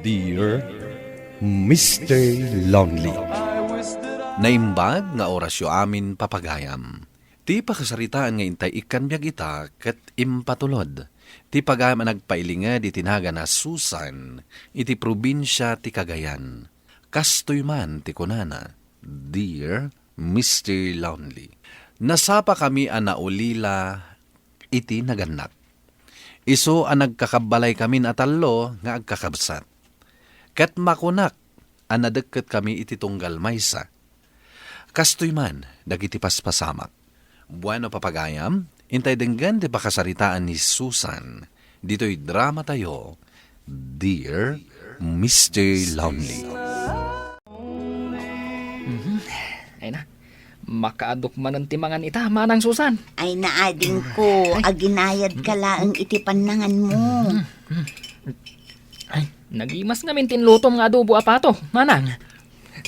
Dear Mr. Lonely. Naimbag nga orasyo amin papagayam. Ti pakasaritaan nga intay ikan biyag ita ket impatulod. Ti pagayam ang nagpailingad iti naga na Susan, iti probinsya ti Cagayan. Kastoy man ti kunana, Dear Mr. Lonely. Nasapa kami anaulila iti naganak. Iso ang nagkakabalay kami na talo nga agkakabsat. Ket makunak, ang nadagkat kami iti tunggal maysa. Kastoy man, dagiti paspasamak. Bueno papagayam, intay denggan di pakasaritaan ni Susan. Dito'y drama tayo, Dear Mr. Lonely. Ay na, makaadok man ang timangan ita, manang Susan. Ay naading ko, aginayad ka laang iti panangan mo. Ay, nagimas nga mintinlutom nga adobo apato, manang.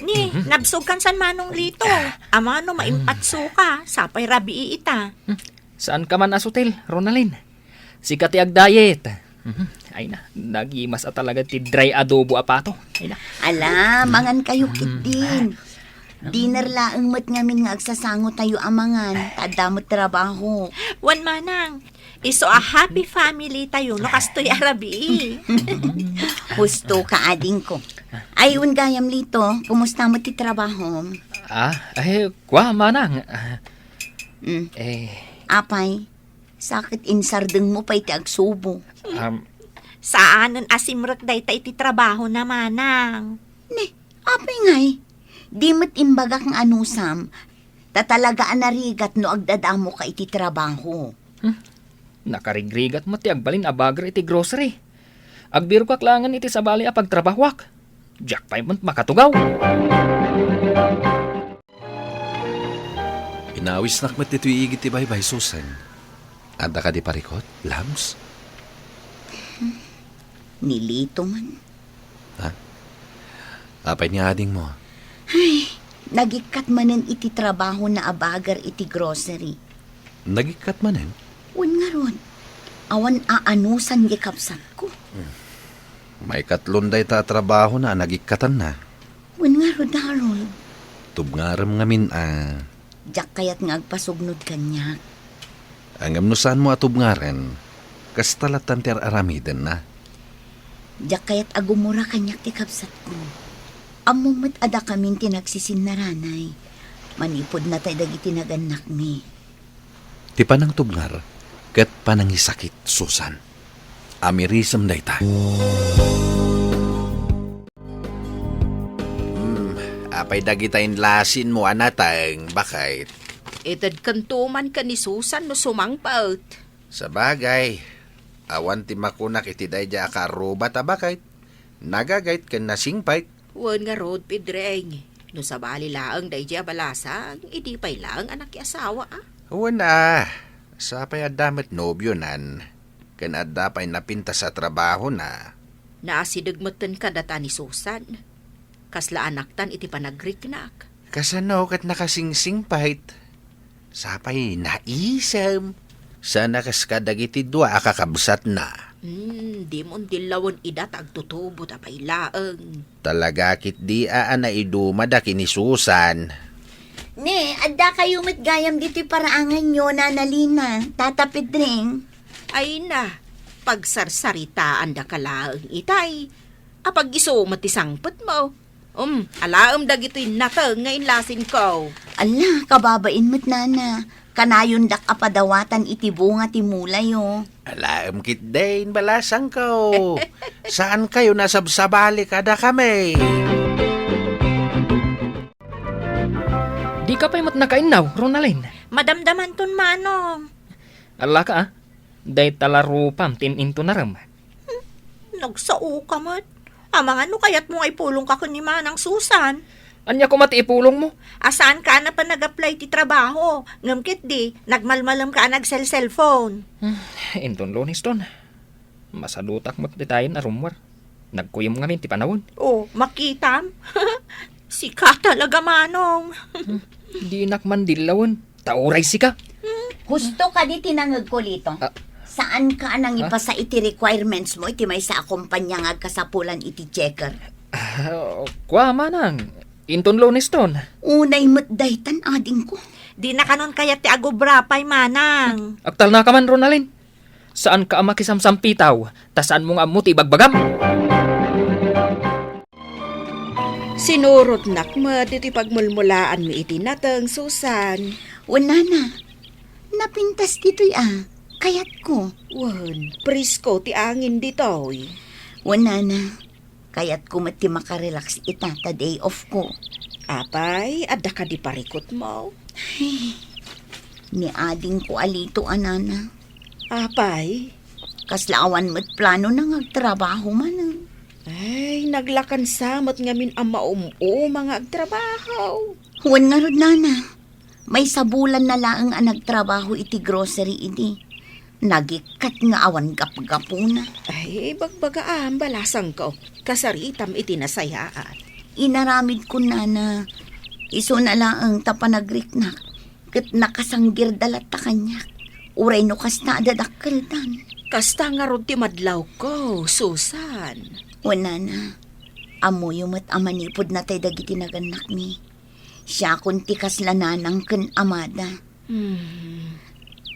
Ni, nabsog kan san manong lito. Amano maimpatso ka, sapay rabii ita. Saan ka man asutil, Ronalyn? Sikat ag diet. Ay na, nagimas at talaga ti dry adobo apato. Ay na. Ala, mangan kayo kit din. Dinner laang mat ngamin nga agsasango tayo amangan, tadamot trabaho. Wan manang, iso a happy family tayo, no kastoy arabii. Husto ka ading ko. Ayun gayam lito, kumusta mo ti trabaho? Kwa manang. Apay, sakit insardeng mo pa iti agsubo. Saanan asimrek day ta iti trabaho na manang. Ne, apay ngay. Di mat imbaga kang anusam, tatalagaan narigat no agdadamo ka iti trabaho. Nakarigrigat mo ti agbalin abagar iti grocery. Agbiro kaklangan iti sabali a pagtrabahwak. Jack pa mo makatugaw. Inawis nakmat ito'y igit ti baybay, Susan. Anda ka di parikot, Lams? Nilito man. Apay ni ading mo. Ay, nagikat manen iti trabaho na abagar iti grocery. Nagikat manen? Un nga ron, awan aanusan gikapsat ko. May katlon day ta trabaho na nagikatan na. Un nga ron, Harold. Tubngaram ngamin Diyak kayat nga agpasugnod kanyak. Ang amnusan mo atubngaren, kastalatan ti aramiden na. Diyak kayat agumura kanyak ti kapsat ko. Amumat ada kaming tinagsisin na ranay. Manipod na tayo dagiti naganak mi. Ti panang tubngar, ket panangisakit, Susan. Amirisam day ta. Apay dagitain lasin mo anatang, bakit? Itad kantuman ka ni Susan no sumangpaut. Sa bagay, awan ti makunak iti day ja akaruba ta bakit? Nagagait ken nasingpait. Wan nga road pidreng. No sa bali laang day ja balasang, idi pay laang anak ki asawa Awan sapay adamet nobyo nan. Ken adda pay napinta sa trabaho na. Naasidagmatan ka data ni Susan. Kasla anak tan iti panagriknak. Kasano kat nakasingsingpait. Sapay naisam. Sana kaskadag iti dua akakabsat na. Di mo dilawan idat agtutubo tapay laang. Talaga kit di na idumada kini Susan. Ne, adda kayo matgayam dito'y paraangan nyo na nalina. Tatapid ring. Ay na, pagsarsaritaan da ka laang itay. Apag iso matisangpot mo. Alaam dagito'y natang ngayon lasin ko. Ala, kababain mo't nana. Kanayon dak apadawatan iti bunga ti mulay o. Alaam kit din balasang ko. Saan kayo nasabsabali kada kami? Di ka pa'y matnakainaw, Ronalyn. Madamdaman ton manong. Ala ka day talarupam tininto na ram. Nagsao ka mat. Amang ano kayat mo ay pulong ka kun ni manang Susan? Anya ko matiipulong mo? Asaan ka na pa nag-apply ti trabaho? Ngamkit di, nagmalmalam ka nag-cellphone. Inton lonis ton. Masadutak mo ditayin na rumwar. Nagkuyom nga min ti panawon. Makitam? Sika talaga manong. Di nakman dilawan. Tauray sika. Gusto ka di tinangag ko lito. Saan ka nang ipasa iti requirements mo? Iti may sa akumpanya nga kasapulan iti checker. Kwa manang, inton lunes ton. Unay mo't daytan ading ko. Di na kanon kaya ti agobrapay, manang. Aktal na ka man, Ronalyn. Saan ka makisamsampitaw? Ta saan mo nga mo ti bagbagam? Sinurot nakmat iti pagmulmulaan mo iti nateng, Susan. Wala na. Napintas dito'y kayat ko. Wan, prisko ti angin ditoy. Wala na. Kayat ko mati makarelax itata day off ko. Apay, adda ka di parikot mo. Ni ading ko alito anana. Apay, Kaslaawan mo't plano na ngagtrabaho man. ay, naglakan samot ngamin ang mga agtrabaho. Huwan nga rod nana. May sabulan na laang ang nagtrabaho iti grocery iti. Nagikat nga awan gap-gapo na. Ay, bagbagaan, balasang ko. Kasaritam iti nasayaan. Inaramid ko nana. Iso na laang tapanagrik-nak. Kat nakasanggir dalat ta kanyak. Uray no kas na adadakkel dan. Kasta nga ron ti madlaw ko, Susan. Wala na. Amo yung amanipod na tayo dagiti naganak mi. Siya kunti kaslananang ken amada.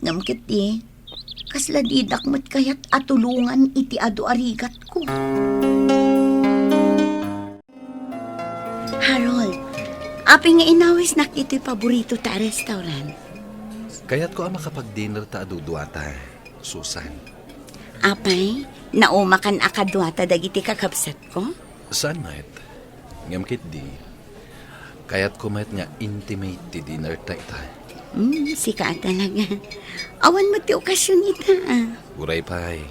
Ngamkit di, kasladidak mo't kayat atulungan iti adu arigat ko. Harold, api nga inawis nak ito'y paborito ta restaurant. Kaya't ko ang makapag-dinner ta aduduata, Susan. Apay, naumakan akadwata dagiti kakabsat ko? Saan mait? Ngamkit di. Kaya't kumat nga intimate ti dinner ta ita. Sika talaga. Awan mo ti okasyon ita Uray pay.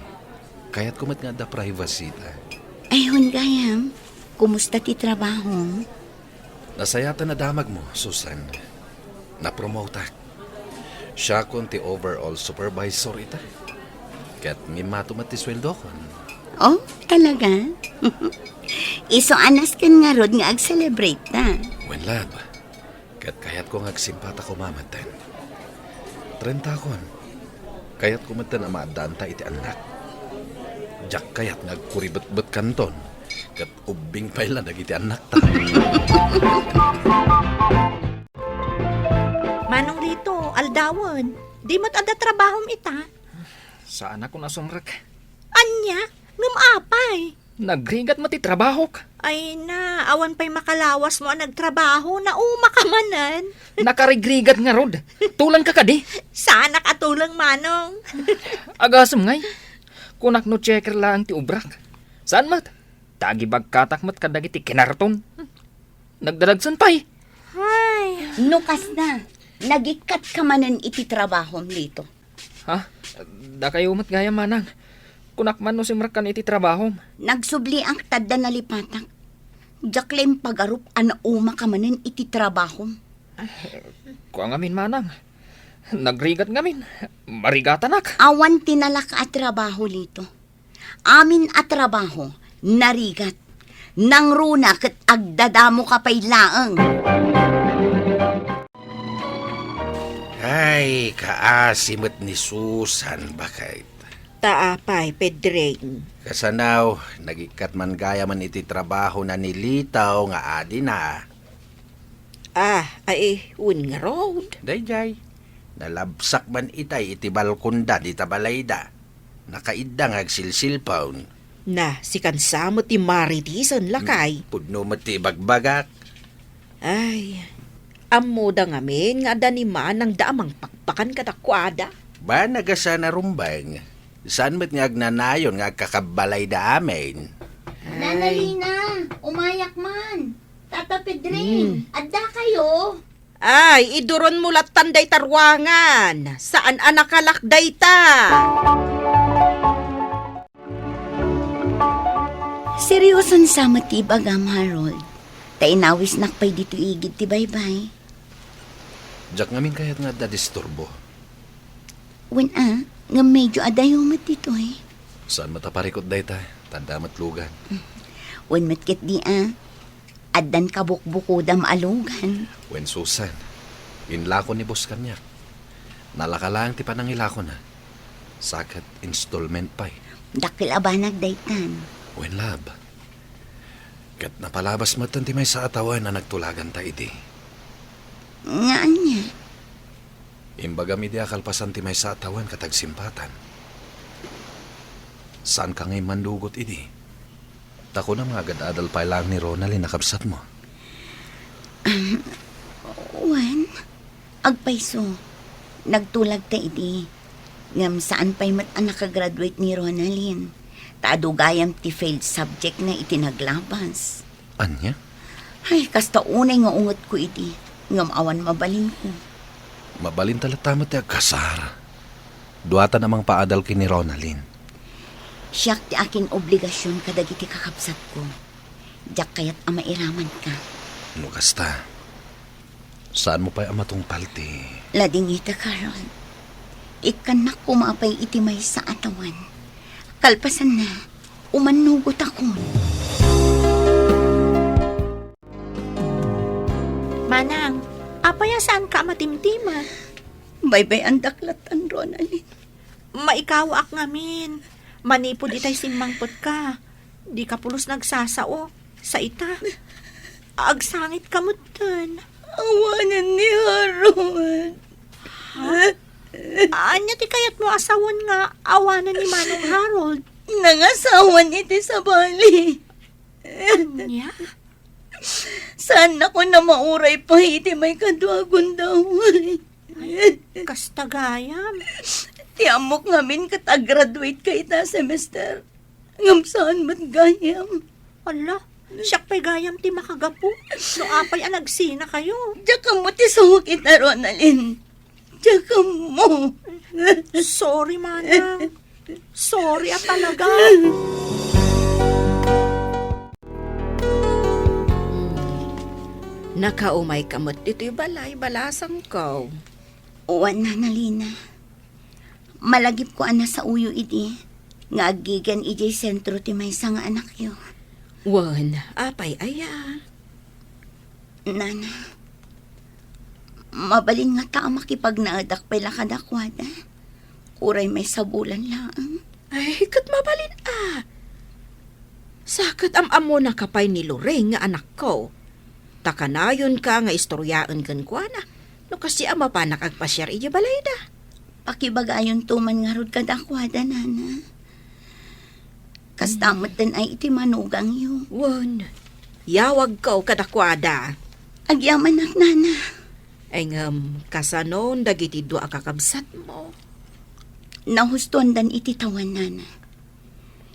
Kaya't kumat nga da privacy ta. Ayun gayam, kumusta ti trabaho? Nasayatan na damag mo, Susan. Na-promote ta. Siya kon ti overall supervisor ita. Kaya't ngimatumat ti sweldo kon. Oh, talaga? Iso anas kan nga rod nga ag-celebrate ta. When lab, kaya't ko ngagsimpata ko mamatan. 30 kon. Kaya't kumatan na maadanta iti anak. Jak kaya't nagkuribet-bet kanton. Kat ubing pala nagiti anak ta. Manong rito, aldawan. Di mo't ada trabahom ita. Saan ako nasumrak? Anya, ngam apay. Nagrigat mo ti trabaho ka. Ay na, awan pa'y makalawas mo ang nagtrabaho na umakamanan. Nakarigrigat nga rod. Tulang ka kadi. Sana katulang, manong. Agasam ngay. Kunak no checker lang ti ubrak. Saan mat? Tagi bagkatak mat kadagiti kinarton. Nagdalagsan pa'y. Ay, Nukas na, nagikat ka manan iti trabaho dito. Ha? Da kayo mat gaya manang. Kunak man no simrakan iti trabaho. Nagsubli ang tadda na lipatak. Jaklaim pagarup ana uma ka manan iti trabaho. Kuang amin manang. Nagrigat ngamin. Marigatanak. Awan tinalak at trabaho lito. Amin at trabaho, narigat. Nang runa kat agdadamo ka pa'y laang. Ay, kaasimot ni Susan bakit? taapay, Pedring. Kasanaw, nagikat man gaya man iti trabaho na nilitaw nga adi na. Ay, un nga road. Dayjay, nalabsak man itay iti balkunda di tabalayda. Nakaidda nga agsilsilpawn. Na, si kansamo ti Maritison lakay. Pudno mo ti bagbagak. Ay, amuda ngamin nga daniman ang daamang pakpakan katakwada. Ba nagasa na rumbang? Saan mo't nga agnanayon nga kakabalay da amin? Nanalina, umayak man. Tata Pedring, adda kayo. Ay, iduron mo tanday tarwangan. Saan anakalakday ta? Seryoson sa matibagam, Harold. Tainawis nakpay dito igid ti baybay. Jak ngamin kaya't nga da disturbo. Wen nga medyo adayomat dito eh. Saan mataparikot day ta? Tanda matlugan. Wen matkit di addan kabukbukudam alugan. Wen Susan, inlako ni boss kanyak. Nalakalang ti panangilako na. Sakat installment pa eh. Dakil abanag daytan. When lab. Kat napalabas mo ti may sa atawan na nagtulagan ta iti. Nga anya. Imbaga mi di akalpasan ti may sa atawan katagsimpatan. Saan ka ngay mandugot iti? Tako na mga agad-adal pa lang ni Ronald nakabsat mo. Wan, agpayso. Nagtulag ta iti. Ngam saan pa'y mat ang nakagraduate ni Ronaldin. Taadugayam ti failed subject na itinaglabas. Anya? Ay, kasta unay nga ungot ko iti. Ngam awan mabalin ko. Mabalin talatamat ti agkasar. Duwata namang paadal ki ni Ronaldin. Siyak ti akin obligasyon kadagiti kakabsat ko. Diyak kaya't amairaman ka. No kasta. Saan mo pa'y amatungpal ti? Lading ita, Carol. Ikanak kumapay iti may sa atawan. Kalpasan na, umanugot ako. Manang, apaya saan ka matimtima? Baybay ang daklatan, Ronaldin. Maikaw ak ngamin. Manipod itay simmangpot ka. Di ka pulos nagsasao sa ita. Agsangit ka mo dun. Awanan ni Harold. Anya ti kayat mo asawan nga awanan ni Manong Harold. Nangasawan iti sa bali. Anya? Saan ako na mauray pa iti may kaduagon daw. Kastagayam. Ti amok ngamin katagraduate ka ita semester. Ngam saan matgayam. Ala, siyak pa'y gayam ti makagapo. No apay anagsina kayo. Diyak mo ti sawag ita, Ronaldin. Diyak mo. Sorry, Manang. Sorry talaga. Nakaumay kamot dito'y balay, balasang ko. Uwan na nalina. Malagip ko ana sa uyo iti. Nga agigan ijay sentro ti may nga anak yo. Wan, apay aya. Nana, mabalin nga ta makipag naadak pala kadakwada. Uray may sabulan lang. Ay, kat mabalin Sakat am-amo na kapay ni Loreng nga anak ko. Takanayon ka nga istoryaan kan kwa na. No kasi ama pa nakagpasyar iya balay da. Pakibagayon tuman nga rod kadakwada, nana. Kastamot din ay iti manugang yo. Wan, yawag ko kadakwada. Agyaman ak, nana. Ay kasanon dagiti dua kakabsat mo. Nahustuan dan iti tawan, nana.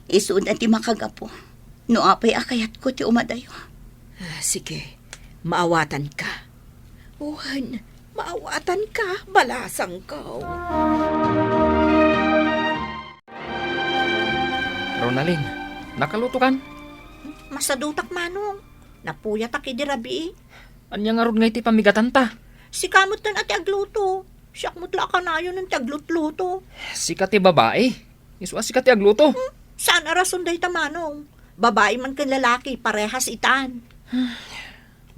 Isuod at ti makagapo. No apay akayat ko ti umadayo. Sige, maawatan ka. Wan, maawatan ka, balasang ko. Ronaldin, nakaluto kan? Masadutak manong. Napuyat aki di rabi. Anya nga rod nga iti pamigatan ta. Si kamot tan ati agluto. Siyak mutla ka na yun ng taglutluto. Sikat ti babae. Iswa sikat ti agluto. Saan arason day tamanong? Babae man kan lalaki, parehas itan.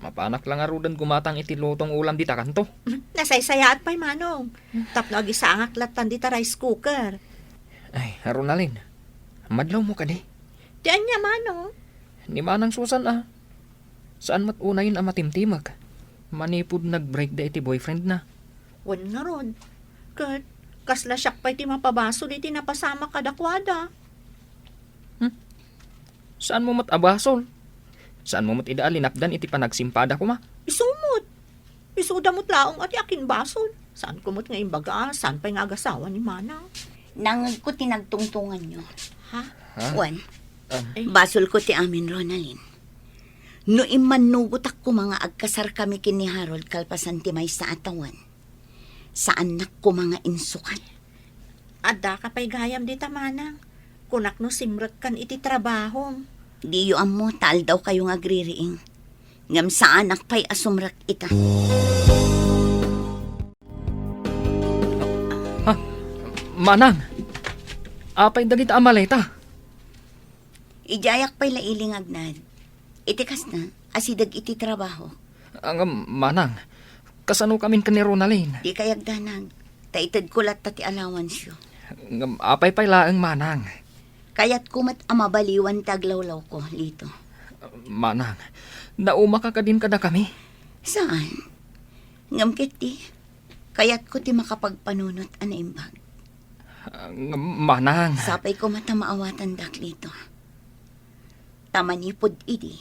Mapanak lang arudan gumatang iti lutong ulam di takanto. Nasaysayaat pa'y manong. Tapno agisangak latan di ta rice cooker. Ay, Ronaldin, madlaw mo ka di. Diyan niya manong. Ni manang susan Saan mat unayin ang matimtimag? Manipod nag-break da iti boyfriend na. Wan nga ron. Kat, kasla siyak pa'y ti mapabaso di tinapasama kadakwada. Saan mo mat abasol? Saan mo mat idaalinapdan iti panagsimpada ko ma? Isumot. Isudamot laong ati akin basol. Saan kumot nga imbaga, saan pa'y nga agasawa ni manang. Nangag ko tinagtungtungan nyo. Ha? Wan, Ay. basol ko ti amin, Ronaldin. No imanugutak ko mga agkasar kami kini Harold kalpasan ti may sa atawan. Saan nak ko mga insukat. Ada ka pa'y gayam di tamanang. Kunak no simrot kan iti trabahong. Di yo amo, tal daw kayong agririing. Ngam sa anak pa'y asumrak ita. Manang, apay dagita amaleta. Ijayak pa'y lailing agnad. Itikas na, asidag iti trabaho. Ang manang, kasano kamin ka ni Ronaldin? Di kayagdanag. Taitad kulat tati allowance yo. Ngam apay pay laang manang. Kaya't kumat amabaliwan taglawlaw ko, Lito. Manang, nauma ka din kada kami. Saan? Ngam kiti. Kaya't ko ti makapagpanunot anaimbag. Ngam manang. Sapay ko mata maawatan dak, Lito. Tamanipod idi.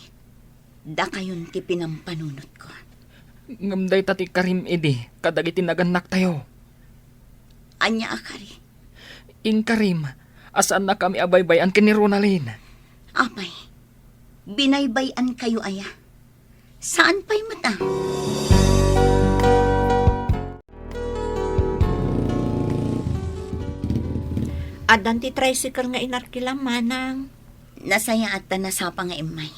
Da kayon ti pinampanunot ko. Ngam day tati karim idi, kadagiti naganak tayo. Anya akari. In karim, asaan na kami abaybayan kini Ronalyn? Apay, binaybayan kayo aya. Saan pa'y mata? Adan ti tricycle nga inarkila manang. Nasaya at nasapa nga imay.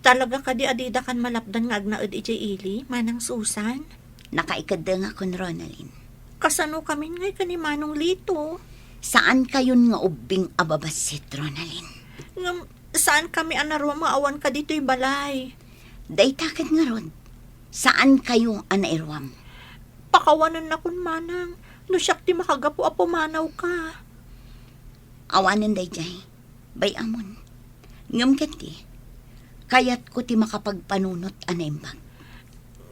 Talaga ka di adida kan malapdan nga agnaud ijay ili, manang Susan. Nakaikada nga kun Ronalyn. Kasano kami ngay kani Manong Lito? Saan kayon nga ubing ababasit, Ronalyn? Ngam, saan kami anarwa maawan ka dito'y balay? Day takad nga rod. Saan kayo anairwam? Pakawanan na kun manang. No siyak ti makagapo apo manaw ka. Awanan day jay. Bay amon. Ngam kati. Kayat ko ti makapagpanunot anaimbag.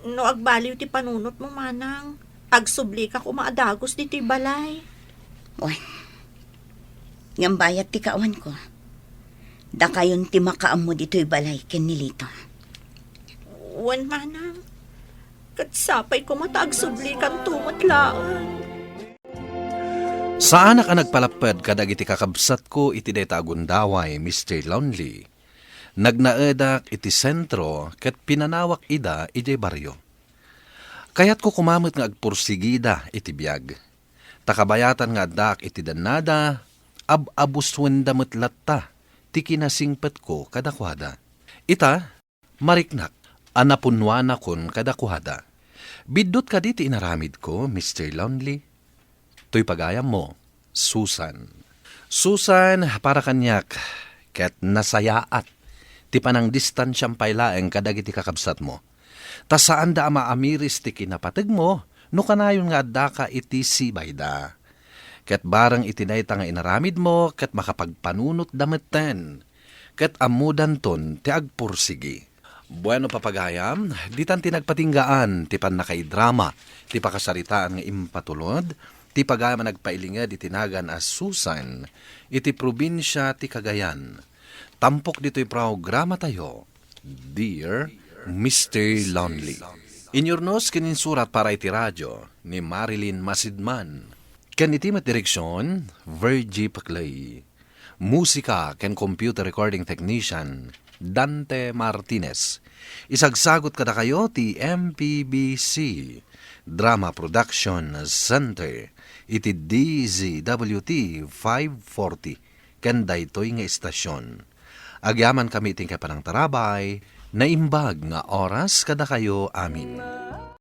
No agbaliw ti panunot mo manang. Agsubli ka kumaadagos dito'y balay. Wan. Ngam bayat ti kawan ko. Da kayon ti makaammo dito'y balay ken nilito. Wan manang. Katsapay ko mata agsubli kan tumot laan. Saan ka nagpalapad kadag iti kakabsat ko iti dayta agundaway, Mr. Lonely. Nagnaedak iti sentro ket pinanawak ida iti baryo. Kayat ko kumamit nga agpursigida iti biyag. Takabayatan nga dak iti danada, abuswen damit latta, ti kinasingpet ko kadakwada. Ita, mariknak, anapunwana kon kadakwada. Bidot ka diti inaramid ko, Mr. Lonely. To'y pagayam mo, Susan. Susan, para kanyak, ket nasayaat, ti panang distansyang pailaeng kadagiti kakabsat mo. Ta saan da maamiris ti kinapateg mo, no kanayon nga adda ka iti sibay da. Ket barang itinay nga inaramid mo, ket makapagpanunot dametten, ket amudan ton ti agpursigi. Bueno papagayam, ditan tinagpatinggaan, ti panakaidrama, ti pakasaritaan nga impatulod, ti pagayam nagpailinga di tinagan as Susan, iti probinsya ti Cagayan. Tampok dito'y programa tayo, Dear Mr. Lonely. Inyornos kininsurat para iti radyo ni Marilyn Masidman. Ken iti met direksyon, Virgie Paclay. Musika ken computer recording technician, Dante Martinez. Isagsagot kada kayo ti MPBC Drama Production Center iti DZWT 540 ken daytoy nga istasyon. Agyaman kami iting kapanang tarabay, naimbag nga oras kada kayo amin.